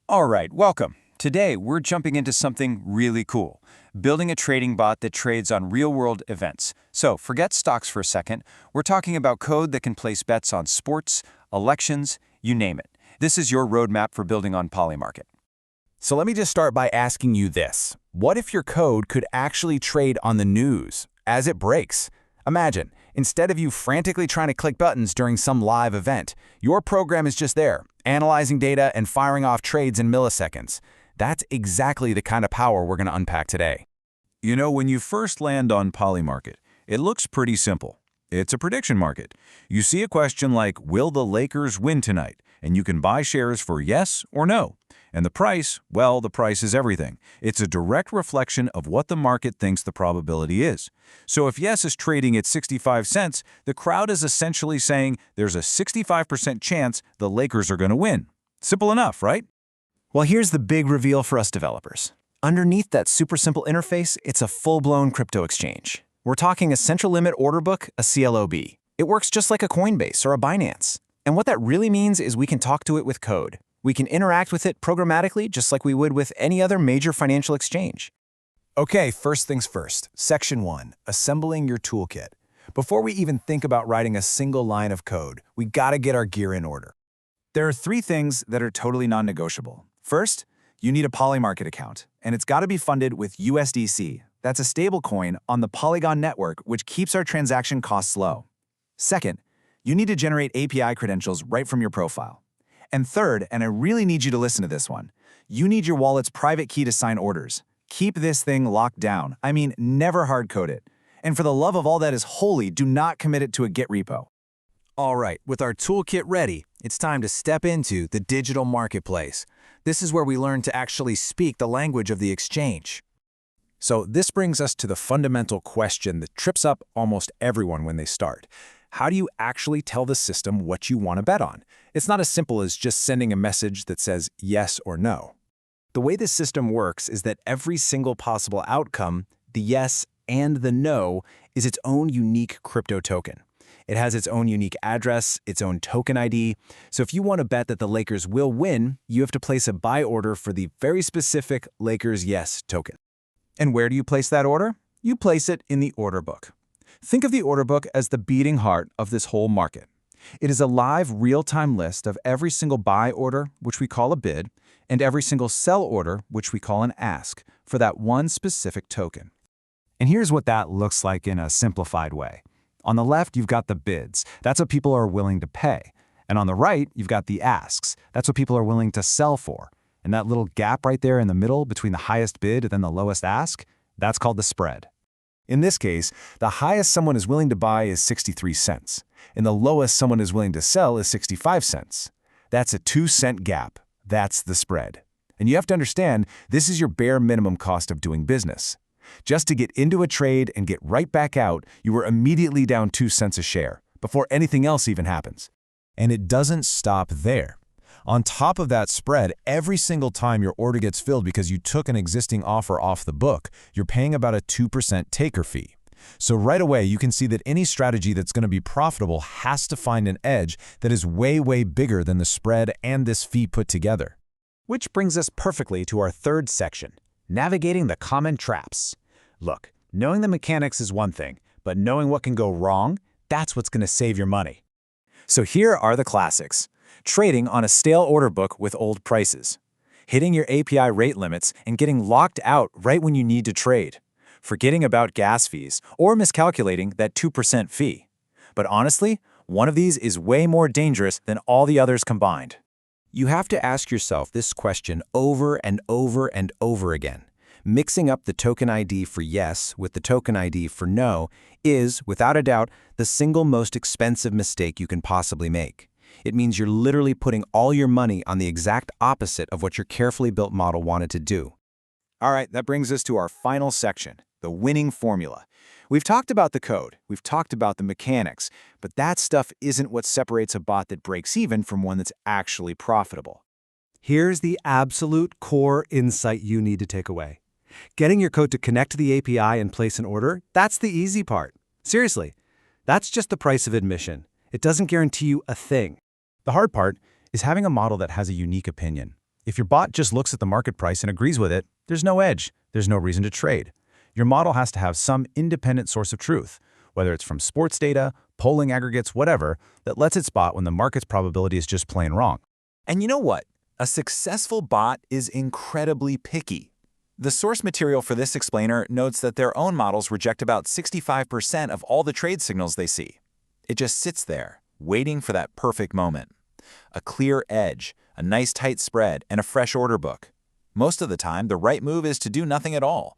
All right, welcome. Today, we're jumping into something really cool, building a trading bot that trades on real-world events. So forget stocks for a second. We're talking about code that can place bets on sports, elections, you name it. This is your roadmap for building on Polymarket. So let me just start by asking you this. What if your code could actually trade on the news as it breaks? Imagine, instead of you frantically trying to click buttons during some live event, your program is just there, analyzing data and firing off trades in milliseconds. That's exactly the kind of power we're going to unpack today. You know, when you first land on Polymarket, it looks pretty simple. It's a prediction market. You see a question like, will the Lakers win tonight? And you can buy shares for yes or no. And the price, well, the price is everything. It's a direct reflection of what the market thinks the probability is. So if yes is trading at 65 cents, the crowd is essentially saying there's a 65% chance the Lakers are going to win. Simple enough, right? Well, here's the big reveal for us developers. Underneath that super simple interface, it's a full-blown crypto exchange. We're talking a central limit order book, a CLOB. It works just like a Coinbase or a Binance. And what that really means is we can talk to it with code. We can interact with it programmatically just like we would with any other major financial exchange. Okay, first things first. Section 1, assembling your toolkit. Before we even think about writing a single line of code, we gotta get our gear in order. There are three things that are totally non-negotiable. First, you need a Polymarket account, and it's got to be funded with USDC. That's a stablecoin on the Polygon network, which keeps our transaction costs low. Second, you need to generate API credentials right from your profile. And third, and I really need you to listen to this one, you need your wallet's private key to sign orders. Keep this thing locked down. I mean, never hard-code it. And for the love of all that is holy, do not commit it to a Git repo. All right, with our toolkit ready, it's time to step into the digital marketplace. This is where we learn to actually speak the language of the exchange. So this brings us to the fundamental question that trips up almost everyone when they start. How do you actually tell the system what you want to bet on? It's not as simple as just sending a message that says yes or no. The way this system works is that every single possible outcome, the yes and the no, is its own unique crypto token. It has its own unique address, its own token ID. So if you want to bet that the Lakers will win, you have to place a buy order for the very specific Lakers yes token. And where do you place that order? You place it in the order book. Think of the order book as the beating heart of this whole market. It is a live, real-time list of every single buy order, which we call a bid, and every single sell order, which we call an ask, for that one specific token. And here's what that looks like in a simplified way. On the left, you've got the bids. That's what people are willing to pay. And on the right, you've got the asks. That's what people are willing to sell for. And that little gap right there in the middle between the highest bid and then the lowest ask, that's called the spread. In this case, the highest someone is willing to buy is 63 cents, and the lowest someone is willing to sell is 65 cents. That's a 2-cent gap. That's the spread. And you have to understand, this is your bare minimum cost of doing business. Just to get into a trade and get right back out, you were immediately down 2 cents a share, before anything else even happens. And it doesn't stop there. On top of that spread, every single time your order gets filled because you took an existing offer off the book, you're paying about a 2% taker fee. So right away, you can see that any strategy that's going to be profitable has to find an edge that is way, way bigger than the spread and this fee put together. Which brings us perfectly to our third section, navigating the common traps. Look, knowing the mechanics is one thing, but knowing what can go wrong, that's what's going to save your money. So here are the classics. Trading on a stale order book with old prices. Hitting your API rate limits and getting locked out right when you need to trade. Forgetting about gas fees or miscalculating that 2% fee. But honestly, one of these is way more dangerous than all the others combined. You have to ask yourself this question over and over and over again. Mixing up the token ID for yes with the token ID for no is, without a doubt, the single most expensive mistake you can possibly make. It means you're literally putting all your money on the exact opposite of what your carefully built model wanted to do. All right, that brings us to our final section, the winning formula. We've talked about the code, we've talked about the mechanics, but that stuff isn't what separates a bot that breaks even from one that's actually profitable. Here's the absolute core insight you need to take away. Getting your code to connect to the API and place an order, that's the easy part. Seriously, that's just the price of admission. It doesn't guarantee you a thing. The hard part is having a model that has a unique opinion. If your bot just looks at the market price and agrees with it, there's no edge, there's no reason to trade. Your model has to have some independent source of truth, whether it's from sports data, polling aggregates, whatever, that lets it spot when the market's probability is just plain wrong. And you know what? A successful bot is incredibly picky. The source material for this explainer notes that their own models reject about 65% of all the trade signals they see. It just sits there, waiting for that perfect moment. A clear edge, a nice tight spread, and a fresh order book. Most of the time, the right move is to do nothing at all.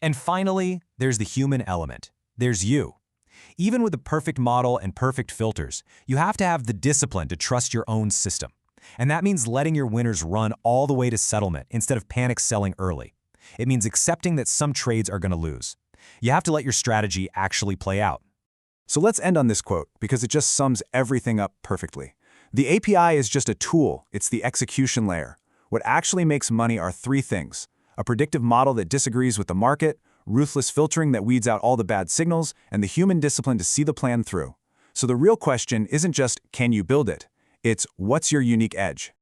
And finally, there's the human element. There's you. Even with the perfect model and perfect filters, you have to have the discipline to trust your own system. And that means letting your winners run all the way to settlement instead of panic selling early. It means accepting that some trades are going to lose. You have to let your strategy actually play out. So let's end on this quote, because it just sums everything up perfectly. The API is just a tool, it's the execution layer. What actually makes money are three things: a predictive model that disagrees with the market, ruthless filtering that weeds out all the bad signals, and the human discipline to see the plan through. So the real question isn't just, can you build it? It's, what's your unique edge?